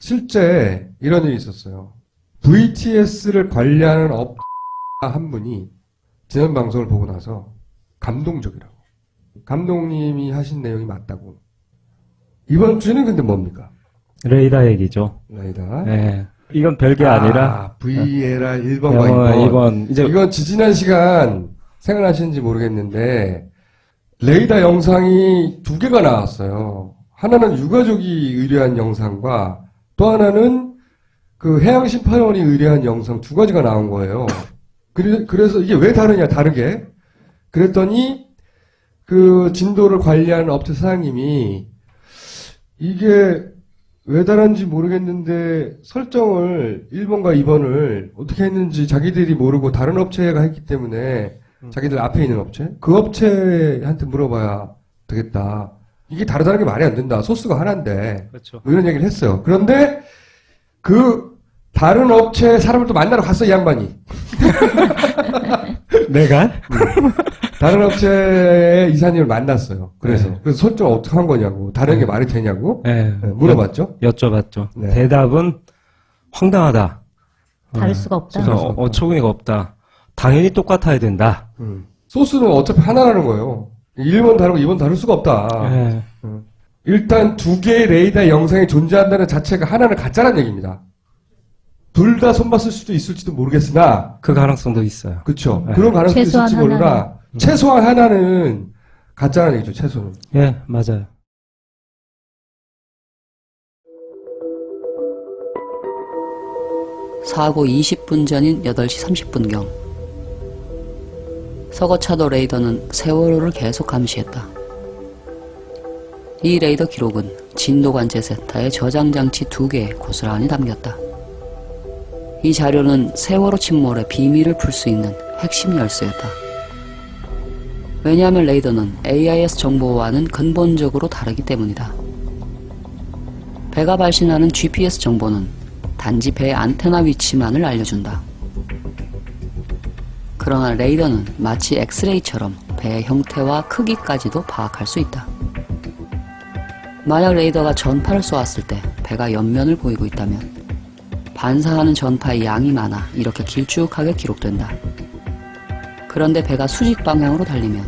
실제 이런 일이 있었어요. VTS를 관리하는 업자 한 분이 지난 방송을 보고 나서 감동적이라고. 감독님이 하신 내용이 맞다고. 이번 주는 근데 뭡니까? 레이더 얘기죠. 레이더. 네. 이건 별게 아니라 VLR 1번과 2번. 이제 이건 지지난 시간 생각나시는지 모르겠는데 레이더 영상이 두 개가 나왔어요. 하나는 유가족이 의뢰한 영상과 또 하나는 그 해양심판원이 의뢰한 영상 두 가지가 나온 거예요. 그래서 이게 왜 다르냐, 다르게. 그랬더니 그 진도를 관리하는 업체 사장님이 이게 왜 다른지 모르겠는데 설정을 1번과 2번을 어떻게 했는지 자기들이 모르고 다른 업체가 했기 때문에 자기들 앞에 있는 업체? 그 업체한테 물어봐야 되겠다. 이게 다르다는 게 말이 안 된다. 소스가 하나인데. 그렇죠. 뭐 이런 얘기를 했어요. 그런데 그 다른 업체 사람을 또 만나러 갔어, 이 양반이. 내가? 다른 업체의 이사님을 만났어요. 그래서 설정 어떻게 한 거냐고. 다른 게 말이 되냐고. 네. 물어봤죠. 여쭤봤죠. 네. 대답은 황당하다. 다를 수가 없다. 어처구니가 없다. 당연히 똑같아야 된다. 소스는 어차피 하나라는 거예요. 1번 다르고 2번 다를 수가 없다. 네. 일단 두 개의 레이더 영상이 존재한다는 자체가 하나는 가짜라는 얘기입니다. 둘 다 손봤을 수도 있을지도 모르겠으나 그 가능성도 있어요. 그렇죠. 네. 그런 가능성도 최소한 있을지 모르나 최소한 하나는 가짜라는 얘기죠. 최소는. 예, 맞아요. 사고 20분 전인 8시 30분경 서거차도 레이더는 세월호를 계속 감시했다. 이 레이더 기록은 진도관제 세타의 저장장치 2개에 고스란히 담겼다. 이 자료는 세월호 침몰의 비밀을 풀 수 있는 핵심 열쇠였다. 왜냐하면 레이더는 AIS 정보와는 근본적으로 다르기 때문이다. 배가 발신하는 GPS 정보는 단지 배의 안테나 위치만을 알려준다. 그러나 레이더는 마치 엑스레이처럼 배의 형태와 크기까지도 파악할 수 있다. 만약 레이더가 전파를 쏘았을 때 배가 옆면을 보이고 있다면 반사하는 전파의 양이 많아 이렇게 길쭉하게 기록된다. 그런데 배가 수직 방향으로 달리면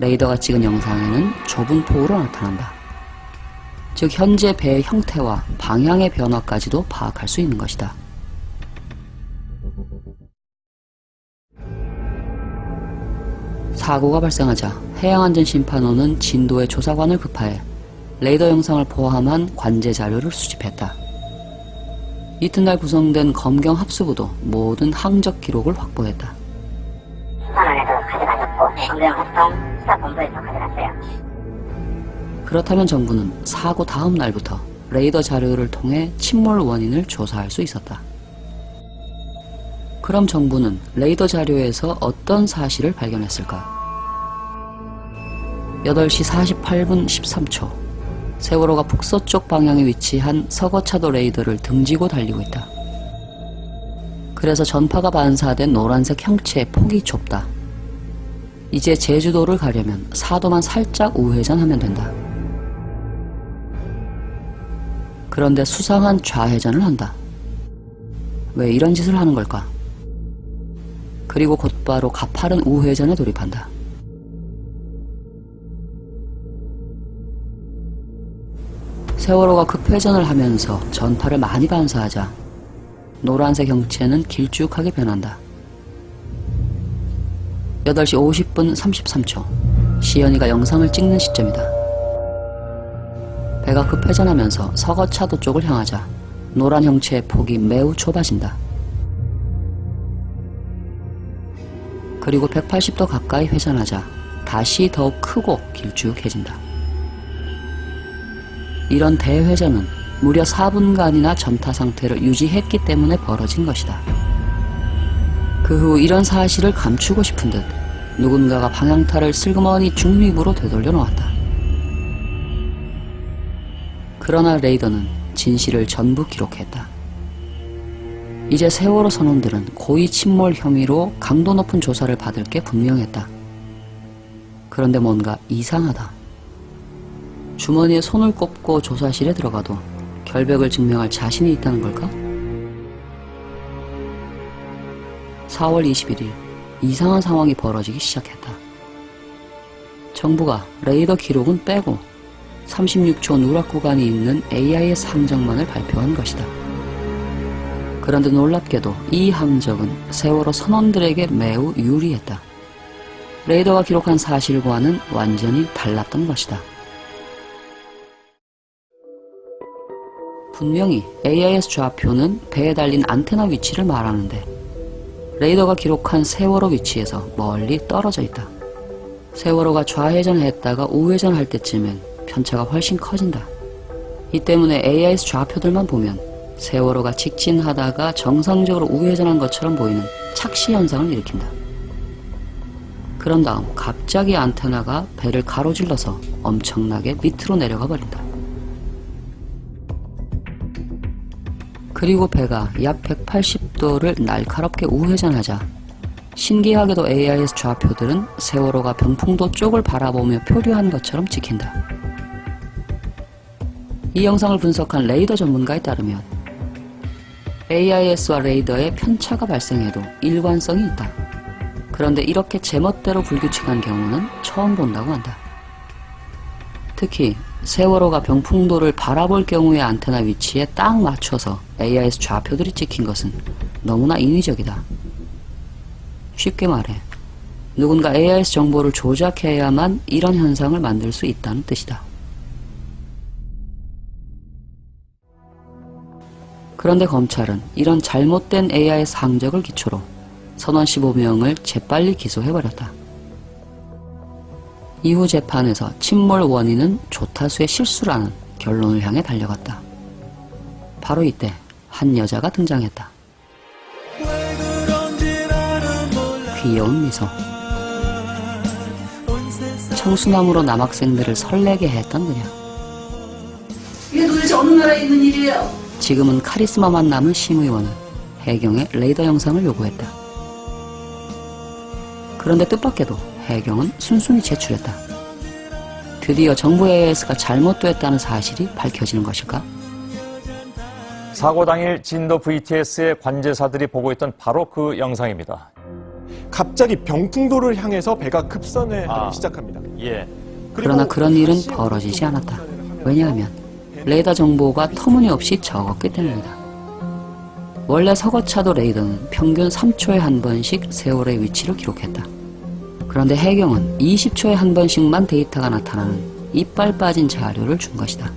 레이더가 찍은 영상에는 좁은 폭으로 나타난다. 즉 현재 배의 형태와 방향의 변화까지도 파악할 수 있는 것이다. 사고가 발생하자 해양안전심판원은 진도의 조사관을 급파해 레이더 영상을 포함한 관제 자료를 수집했다. 이튿날 구성된 검경 합수부도 모든 항적 기록을 확보했다. 수사원에도 가져가졌고 검경 합동 수사본부에서 가져갔어요. 그렇다면 정부는 사고 다음 날부터 레이더 자료를 통해 침몰 원인을 조사할 수 있었다. 그럼 정부는 레이더 자료에서 어떤 사실을 발견했을까? 8시 48분 13초 세월호가 북서쪽 방향에 위치한 서거차도 레이더를 등지고 달리고 있다. 그래서 전파가 반사된 노란색 형체의 폭이 좁다. 이제 제주도를 가려면 사도만 살짝 우회전하면 된다. 그런데 수상한 좌회전을 한다. 왜 이런 짓을 하는 걸까? 그리고 곧바로 가파른 우회전에 돌입한다. 세월호가 급회전을 하면서 전파를 많이 반사하자 노란색 형체는 길쭉하게 변한다. 8시 50분 33초 시연이가 영상을 찍는 시점이다. 배가 급회전하면서 서거차도 쪽을 향하자 노란 형체의 폭이 매우 좁아진다. 그리고 180도 가까이 회전하자 다시 더욱 크고 길쭉해진다. 이런 대회전은 무려 4분간이나 전타 상태를 유지했기 때문에 벌어진 것이다. 그 후 이런 사실을 감추고 싶은 듯 누군가가 방향타를 슬그머니 중립으로 되돌려 놓았다. 그러나 레이더는 진실을 전부 기록했다. 이제 세월호 선원들은 고의 침몰 혐의로 강도 높은 조사를 받을 게 분명했다. 그런데 뭔가 이상하다. 주머니에 손을 꼽고 조사실에 들어가도 결백을 증명할 자신이 있다는 걸까? 4월 21일 이상한 상황이 벌어지기 시작했다. 정부가 레이더 기록은 빼고 36초 누락 구간이 있는 AIS 항적만을 발표한 것이다. 그런데 놀랍게도 이 항적은 세월호 선원들에게 매우 유리했다. 레이더가 기록한 사실과는 완전히 달랐던 것이다. 분명히 AIS 좌표는 배에 달린 안테나 위치를 말하는데 레이더가 기록한 세월호 위치에서 멀리 떨어져 있다. 세월호가 좌회전했다가 우회전할 때쯤엔 편차가 훨씬 커진다. 이 때문에 AIS 좌표들만 보면 세월호가 직진하다가 정상적으로 우회전한 것처럼 보이는 착시 현상을 일으킨다. 그런 다음 갑자기 안테나가 배를 가로질러서 엄청나게 밑으로 내려가 버린다. 그리고 배가 약 180도를 날카롭게 우회전하자 신기하게도 AIS 좌표들은 세월호가 병풍도 쪽을 바라보며 표류한 것처럼 찍힌다. 이 영상을 분석한 레이더 전문가에 따르면 AIS와 레이더에 편차가 발생해도 일관성이 있다. 그런데 이렇게 제멋대로 불규칙한 경우는 처음 본다고 한다. 특히 세월호가 병풍도를 바라볼 경우의 안테나 위치에 딱 맞춰서 AIS 좌표들이 찍힌 것은 너무나 인위적이다. 쉽게 말해 누군가 AIS 정보를 조작해야만 이런 현상을 만들 수 있다는 뜻이다. 그런데 검찰은 이런 잘못된 AIS 항적을 기초로 선원 15명을 재빨리 기소해버렸다. 이후 재판에서 침몰 원인은 조타수의 실수라는 결론을 향해 달려갔다. 바로 이때 한 여자가 등장했다. 귀여운 미소. 청순함으로 남학생들을 설레게 했던 그녀. 이게 도대체 어느 나라에 있는 일이에요? 지금은 카리스마만 남은 심의원은 해경의 레이더 영상을 요구했다. 그런데 뜻밖에도 해경은 순순히 제출했다. 드디어 정부 AIS가 잘못됐다는 사실이 밝혀지는 것일까? 사고 당일 진도 VTS의 관제사들이 보고 있던 바로 그 영상입니다. 갑자기 병풍도를 향해서 배가 급선회하기 시작합니다. 예. 그러나 그런 일은 벌어지지 않았다. 왜냐하면 레이더 정보가 터무니없이 적었기 때문이다. 원래 서거차도 레이더는 평균 3초에 한 번씩 세월의 위치를 기록했다. 그런데 해경은 20초에 한 번씩만 데이터가 나타나는 이빨 빠진 자료를 준 것이다.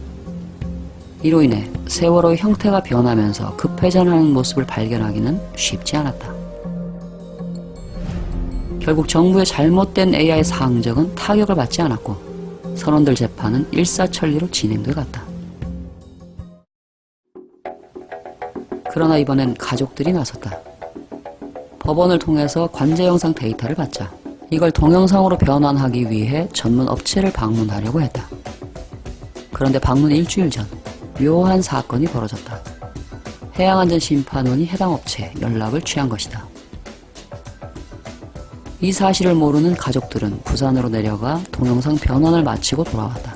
이로 인해 세월호의 형태가 변하면서 급회전하는 모습을 발견하기는 쉽지 않았다. 결국 정부의 잘못된 AIS 항적은 타격을 받지 않았고 선원들 재판은 일사천리로 진행돼 갔다. 그러나 이번엔 가족들이 나섰다. 법원을 통해서 관제 영상 데이터를 받자 이걸 동영상으로 변환하기 위해 전문 업체를 방문하려고 했다. 그런데 방문 일주일 전 묘한 사건이 벌어졌다. 해양안전심판원이 해당 업체에 연락을 취한 것이다. 이 사실을 모르는 가족들은 부산으로 내려가 동영상 변환을 마치고 돌아왔다.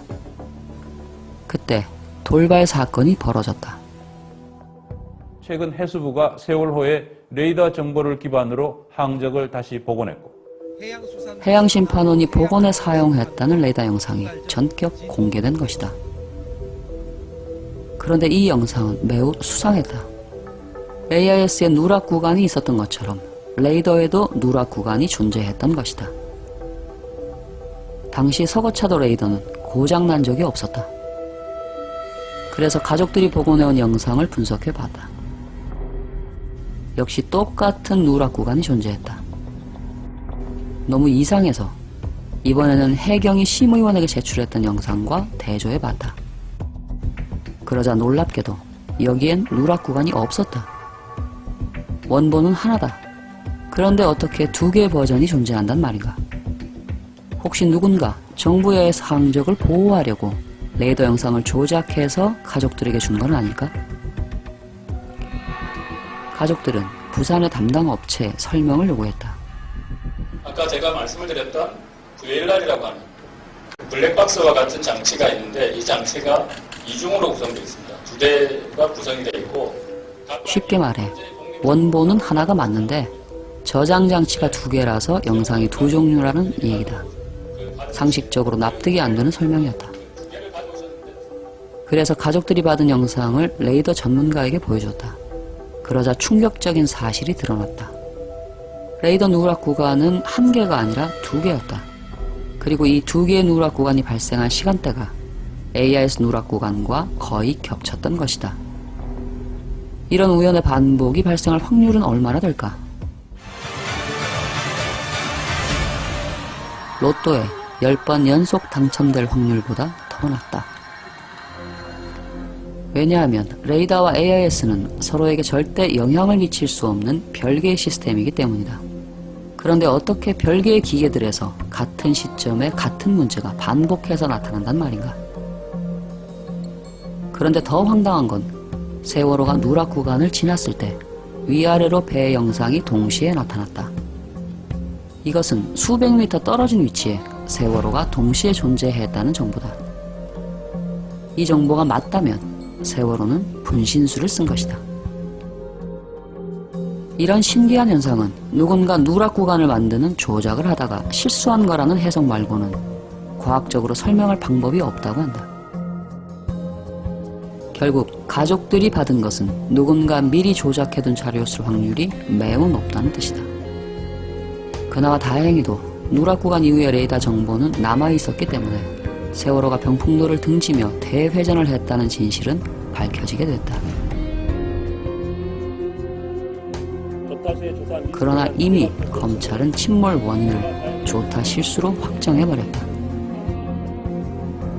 그때 돌발 사건이 벌어졌다. 최근 해수부가 세월호의 레이더 정보를 기반으로 항적을 다시 복원했고 해양심판원이 복원에 사용했다는 레이더 영상이 전격 공개된 것이다. 그런데 이 영상은 매우 수상했다. AIS에 누락 구간이 있었던 것처럼 레이더에도 누락 구간이 존재했던 것이다. 당시 서거차도 레이더는 고장난 적이 없었다. 그래서 가족들이 복원해온 영상을 분석해봤다. 역시 똑같은 누락 구간이 존재했다. 너무 이상해서 이번에는 해경이 심의원에게 제출했던 영상과 대조해봤다. 그러자 놀랍게도 여기엔 누락 구간이 없었다. 원본은 하나다. 그런데 어떻게 두 개의 버전이 존재한단 말인가? 혹시 누군가 정부의 항적을 보호하려고 레이더 영상을 조작해서 가족들에게 준 건 아닐까? 가족들은 부산의 담당 업체에 설명을 요구했다. 아까 제가 말씀을 드렸던 VLR이라고 하는 블랙박스와 같은 장치가 있는데 이 장치가 이중으로 구성되어 있습니다. 두 부대가 구성이 되어 있고 쉽게 말해 원본은 하나가 맞는데 저장 장치가 2개라서 영상이 2종류라는 얘기다. 상식적으로 납득이 안 되는 설명이었다. 그래서 가족들이 받은 영상을 레이더 전문가에게 보여줬다. 그러자 충격적인 사실이 드러났다. 레이더 누락 구간은 1개가 아니라 2개였다. 그리고 이 2개의 누락 구간이 발생한 시간대가 AIS 누락 구간과 거의 겹쳤던 것이다. 이런 우연의 반복이 발생할 확률은 얼마나 될까? 로또에 10번 연속 당첨될 확률보다 더 낮다. 왜냐하면 레이더와 AIS는 서로에게 절대 영향을 미칠 수 없는 별개의 시스템이기 때문이다. 그런데 어떻게 별개의 기계들에서 같은 시점에 같은 문제가 반복해서 나타난단 말인가? 그런데 더 황당한 건 세월호가 누락 구간을 지났을 때 위아래로 배의 영상이 동시에 나타났다. 이것은 수백 미터 떨어진 위치에 세월호가 동시에 존재했다는 정보다. 이 정보가 맞다면 세월호는 분신술을 쓴 것이다. 이런 신기한 현상은 누군가 누락 구간을 만드는 조작을 하다가 실수한 거라는 해석 말고는 과학적으로 설명할 방법이 없다고 한다. 결국 가족들이 받은 것은 누군가 미리 조작해둔 자료였을 확률이 매우 높다는 뜻이다. 그나마 다행히도 누락 구간 이후의 레이더 정보는 남아있었기 때문에 세월호가 병풍도를 등지며 대회전을 했다는 진실은 밝혀지게 됐다. 그러나 이미 검찰은 침몰 원인을 조타 실수로 확정해버렸다.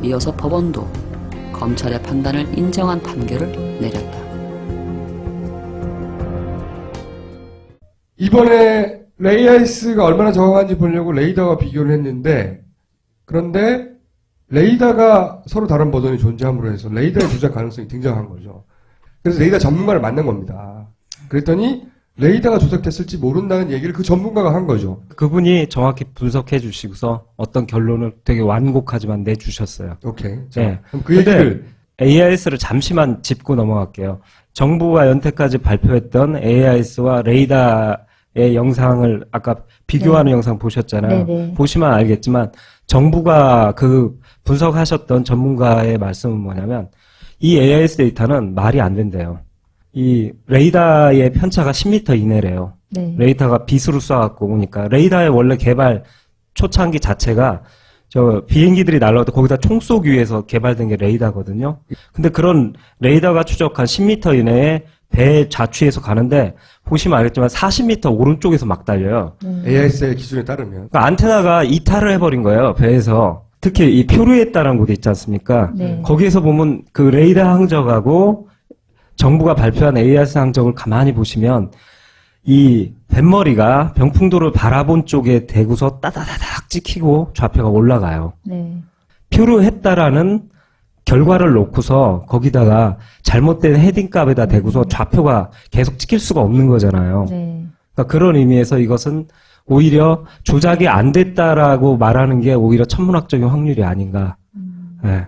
이어서 법원도 검찰의 판단을 인정한 판결을 내렸다. 이번에 AIS가 얼마나 정확한지 보려고 레이더와 비교를 했는데, 그런데 레이더가 서로 다른 버전이 존재함으로 해서 레이더의 조작 가능성이 등장한 거죠. 그래서 레이더 전문가를 만난 겁니다. 그랬더니 레이더가 조작됐을지 모른다는 얘기를 그 전문가가 한 거죠. 그분이 정확히 분석해 주시고서 어떤 결론을 되게 완곡하지만 내주셨어요. 오케이. 자, 네. 그럼 그 얘기를 AIS를 잠시만 짚고 넘어갈게요. 정부가 연태까지 발표했던 AIS와 레이더의 영상을 아까 비교하는 영상 보셨잖아요. 네네. 보시면 알겠지만 정부가 그 분석하셨던 전문가의 말씀은 뭐냐면 이 AIS 데이터는 말이 안 된대요. 이 레이더의 편차가 10m 이내래요. 네. 레이더가 빛으로 쏴갖고 오니까 레이더의 원래 개발 초창기 자체가 저 비행기들이 날아올 때 거기다 총 쏘기 위해서 개발된 게 레이더거든요. 근데 그런 레이더가 추적한 10m 이내에 배 좌측에서 가는데 보시면 알겠지만 40m 오른쪽에서 막 달려요. AIS의 기준에 따르면 그러니까 안테나가 이탈을 해버린 거예요, 배에서. 특히 이 표류했다라는 곳이 있지 않습니까? 네. 거기에서 보면 그 레이더 항적하고 정부가 발표한 AIS 항적을 가만히 보시면 이 뱃머리가 병풍도를 바라본 쪽에 대고서 따다다닥 찍히고 좌표가 올라가요. 네. 표류했다라는 결과를 놓고서 거기다가 잘못된 헤딩값에다 대고서 좌표가 계속 찍힐 수가 없는 거잖아요. 네. 그러니까 그런 의미에서 이것은 오히려 조작이 안 됐다라고 말하는 게 오히려 천문학적인 확률이 아닌가. 네.